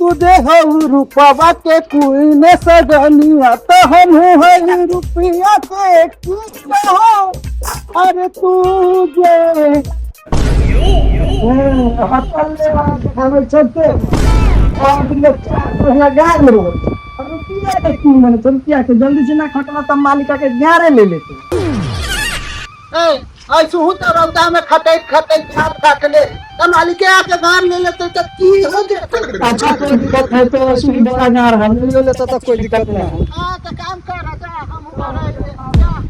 तुझे हो रूपवा के कोई ने सजनिया तो हम है रुपया के किसका हो अरे तुझे हमें चलते रुपया के जल्दी से ना खटना तब मालिका के ग्यारह ले लेते ऐसे हूँ तो रौदा में खटैत खाद काट ले तो मालिक आके गार ले लेते तो की हो जाता अच्छा कोई दिक्कत है तो सुविधा गार हम ले लेते तो कोई दिक्कत नहीं है हां तो काम कर राजा हम कर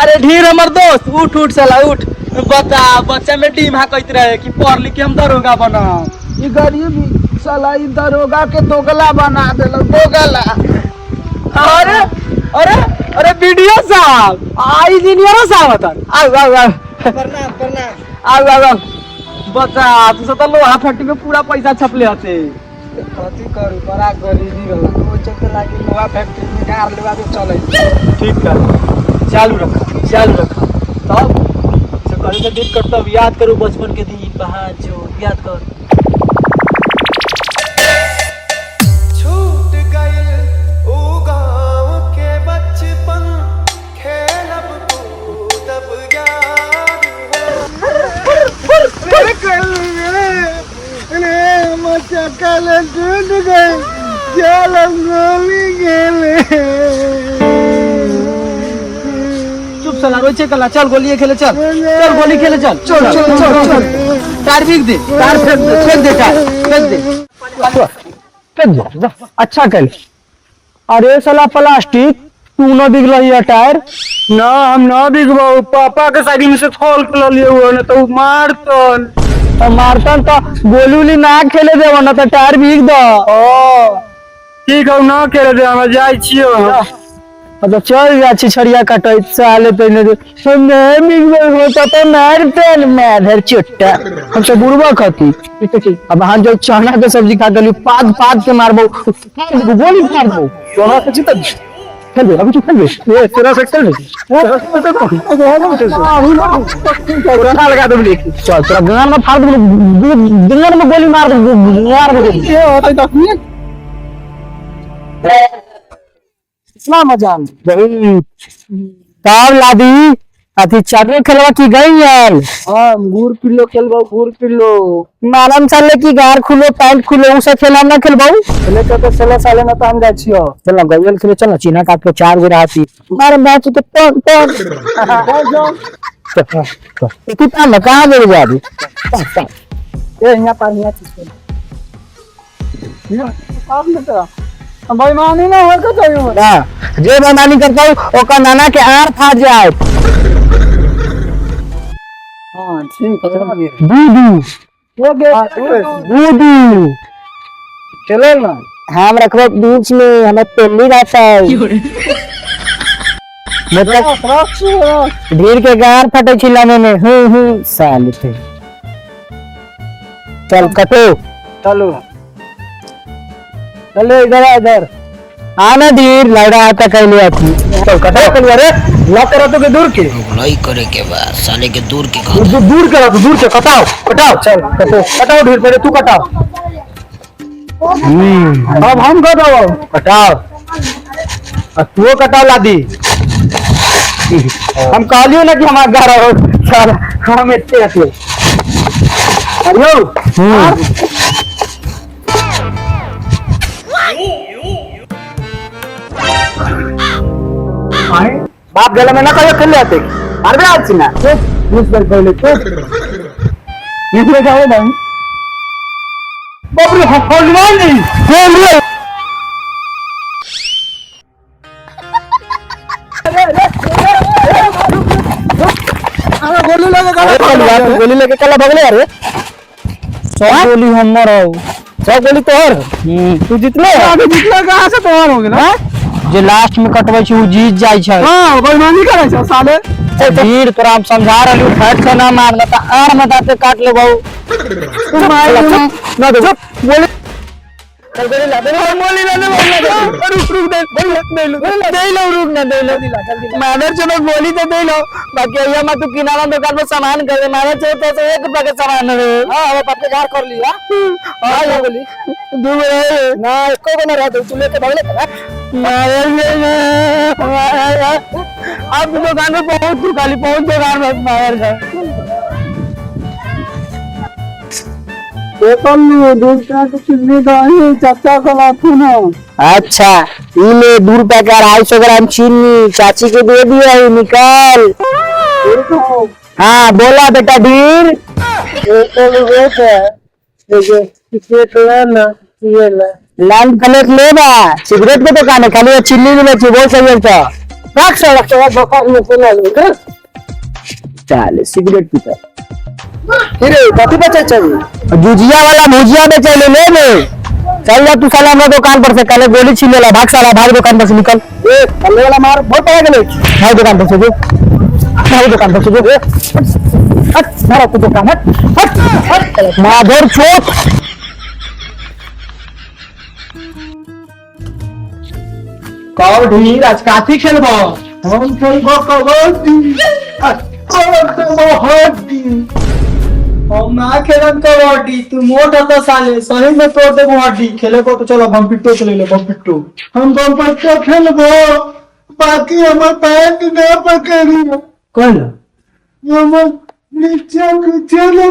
अरे ढीर हमर दोस्त उठ उठ साला उठ बता बच्चा में डीमा कहते रहे कि पढ़ लिख के हम दरोगा बना ये गरीब साला ई दरोगा के दोगला बना देलो दोगला अरे अरे अरे वीडियो साहब आई इंजीनियर साहब आओ आओ आओ प्रणाम आओ आओ बता तू सब तो लोहा फैक्ट्री में पूरा पैसा छपले हते कथी करू बड़ा गरीबी रहो तो चलते लागी लोहा फैक्ट्री में गार लेवा के चले ठीक कर चालू रखा तब से कभी तो दिन करता याद करो बचपन के दिन कहाँ जो याद कर छूट गए ओ गाँव के बचपन खेलब कूदब याद कल टूट गए चल गोली खेले साला रोचे कला चल गोली खेले चल गोली खेले चल चल टायर बिक दे टायर फेंक दे टायर फेंक दे अच्छा कल अरे साला प्लास्टिक तू न बिक रही है टायर ना हम ना बिकबाऊ पापा के साइकिल में से खोल के लिए हुए ना तो मारतन तो गोली उली ना खेले देव ना तो टायर बिक दो ठीक है ना खेले दे हम जाई छियो मतलब चल जा छड़िया कटै साले तने सुनने मिल होता तो मार पेन माधर चुट्टा हम सब बुरबा खाती अब हां जो चना के सब्जी खा गली पाद के मारबो गोली मारबो चना के चित खेल अभी तू खेल ये तेरा से खेल कोरोना लगा दो लेके चल तेरा गान में फाड़ दो दुनिया में गोली मार दो यार ये होता तो इतना मजा तब लादी अथी चादर खेलवा की गई है गुड़ किलो खेलबो गुड़ किलो मालम साले की गार खुलो पैंट खुलो उसे खेला ना खेलबो खेले तो 16 साल ना तो हम जा छियो चल गयल खेले चल चीना काट के 4 गोरा आती मारे मैच तो टन तू पान कहां गए जा अभी ए यहां पानी आती अब ना बेईमानी ना हो के चाहिए ना जे बेईमानी करता हूं ओका नाना के आर फाड़ जाए हां ठीक है दूधू चलो ना हम रखबो बीच में हमें पेली रहता है मतलब ढीर के गार फटे छिलाने में साल थे चल कटो चलो चलो इधर आना धीर लड़ा आता कहले आती तो कटाओ कर रे लॉक करा तो के दूर के भलाई करे के बाद साले के दूर के दूर करा तो दूर से कटाओ चल कटाओ ढेर पहले तू कटाओ अब हम कटाओ अब तू कटाओ लादी हम कहलियो ना कि हमारा घर हो सारा हम इतने रहते अरे बाप गला में ना कहियो खेल लेते मारबे आज ना इस बार पहले तो इसमें क्या है भाई बाप रे हनुमान जी बोल रे गोली लेके चला भगले यार सब गोली हमर हो सब गोली तोहर तू जितले आगे जितला कहां से तोहर हो गेला जे लास्ट में कटबै छी उ जीत जाय छै हां बेईमानी करे छै साले वीर तोरा हम समझा रहलियो फट से ना मारना त आर मत आते काट ले बहु तू मार ना दे बोले चल गोली ला दे गोली ला दे रुक रुक दे लो रुक ना दे लो मादर चलो गोली तो दे लो बाकी अइया मैं तू किनारा दुकान में सामान कर दे मादर चलो तो 1 रुपया के सामान रे हां अब पत्ते घर कर लिया हां ये गोली दू ना एको को ना रह दे तू लेके भागले अब दुकान में पहुंच तू खाली पहुंच दुकान में मार जा चाचा को लाथू ना अच्छा इले 2 रुपया का 250 ग्राम चीनी चाची के दे दिया है निकाल हाँ बोला बेटा ढीर लाल प्लेट ले बा सिगरेट के दुकान है खाली चीनी मिले बोल सही है चल सिगरेट पीता फिर कथी बचे चाहिए जुजिया वाला भुजिया बेचे ले चल जा तू साला हमरा दुकान पर से कल गोली छीन लेला भाग साला भाग दुकान पर से निकल ए कल्ले वाला मार बहुत पड़ा गेले भाग दुकान पर से जो भाग दुकान पर से जो हट मारा तू दुकान हट माधर चोट कौन ढीर आज काठी खेलबो हम खेलबो कबड्डी हम ना खेलन कबड्डी तू मोट होता साले सही में तोड़ दे हड्डी खेले को तो चलो बमपिट्टो चले ले बमपिट्टो हम बमपिट्टो खेलबो बाकी हमर पैंट ना पकड़ी कौन हमर नीचे ले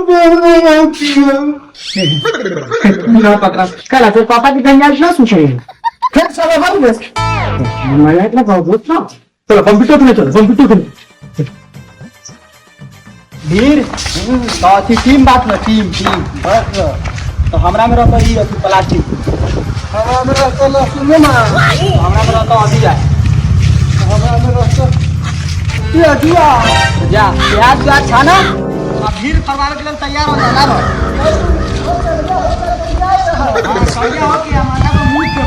ना पकड़ा कल तो पापा की गंजाइश ना सुने फिर साला भाग बस मैं इतना बहुत ना चलो बमपिट्टो खेले चलो बमपिट्टो खेले ढीर तो टीम बात ना टीम बस तो हमरा में रहता ही प्लास्टिक हमरा में रहता ना सुनो ना हमरा में रहता अभी जाए हमरा में रहता क्या जुआ जा प्याज का छाना अब ढीर फरवार के लिए तैयार हो जाना हां सही हो कि हमारा को मुंह पे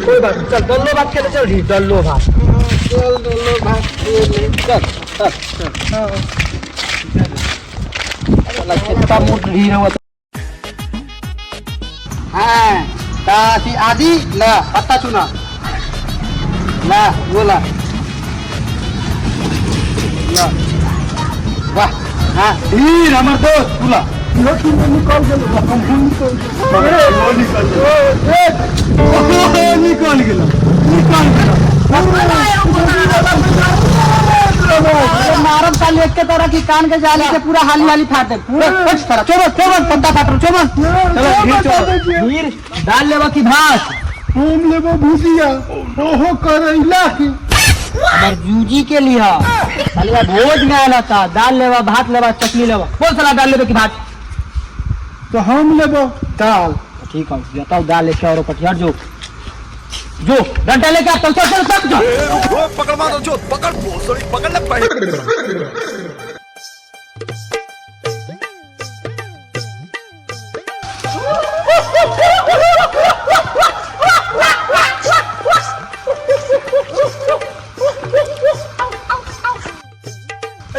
कोई बात चल दल्लो भात खेले चल ढीर दल्लो भात खेलता मोट ढीर हुआ हाँ तासी आदि ला पत्ता चुना ला बोला ला वाह हाँ ढीर हमार दोस्त बोला निकाल गेला मारम साल एक के तरह की कान के जाली से पूरा हाली हाली फाटे पूरा कुछ तरह चोबन पत्ता फाटो चोबन चलो ढीर डाल लेवा की भात हम लेबो भुजिया ओहो करैला की हमर जूजी के लिया साला भोज में आला था दाल लेवा भात लेवा चटनी लेवा कौन साला डाल लेबे की भात तो हम लेबो दाल ठीक है बताओ दाल लेके और पटियार जो डंडा लेके आ चल तक जा पकड़ मारो जो पकड़ भोसड़ी पकड़ ले पहले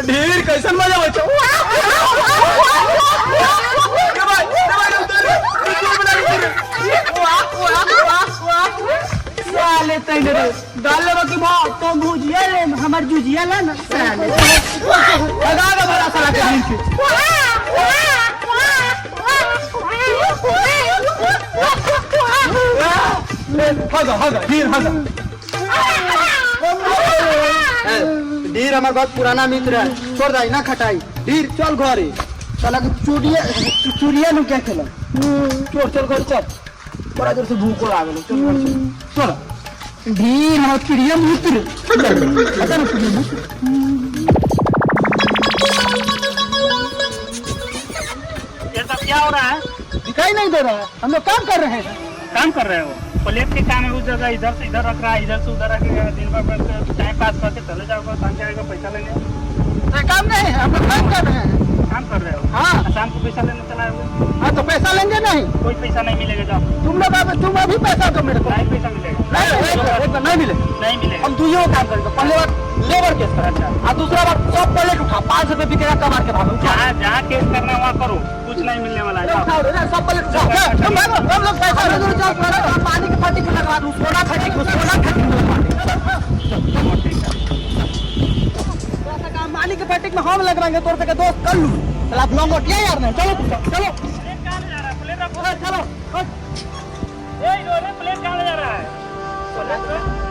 ढेर कैसन मजा बचो नहीं दे रे डाल ले बाकी भाव तो भुजिया ले हमर जुजिया ले ना साले लगा दे बड़ा साला के दिन के हगा ढीर हगा ढीर हमार बहुत पुराना मित्र है, छोड़ दाई ना खटाई। ढीर चल घरे, साला के चूड़िया नु क्या खेला, चल घर चल, बड़ा जोर से भूख लागल, चल घर चल। ढीर हम प्रिय मित्र पता ना प्रिय मित्र ये सब क्या हो रहा है? दिखाई नहीं दे रहा है, हम लोग काम कर रहे हैं। काम कर रहे हो? प्लेट के काम है, उस जगह इधर से इधर रख रहा है, इधर से उधर रखेगा, दिन भर टाइम पास करके चले जाओगे, शाम जाएगा, पैसा लेंगे। काम नहीं है, हम लोग काम कर रहे हैं। काम कर रहे हो? हाँ। शाम को पैसा लेने चला है? हाँ तो पैसा लेंगे नहीं, कोई पैसा नहीं मिलेगा, जाओ। तुम अभी पैसा दो मेरे को। नहीं पैसा मिलेगा, नहीं मिले, नहीं मिलेगा। हम दुइयों काम करेंगे। पहले बार लेबर केस कर, अच्छा, और दूसरा बार सब प्लेट उठा, 5 रुपए बिकेगा कमा के भागो। जहाँ केस करना है वहाँ करो, कुछ नहीं मिलने वाला है। जाओ। सब प्लेट उठा, हम लोग पैसा पानी के पार्टी को लगा दूं, सोना पानी के पार्टी में हम लगवाएंगे, तोड़ पे दोस्त कर लूं। चल आप लंगोटिया यार नहीं, चलो चलो प्लेट कहाँ ले जा रहा है? प्लेट रखो। चलो प्लेट कहाँ ले जा रहा है?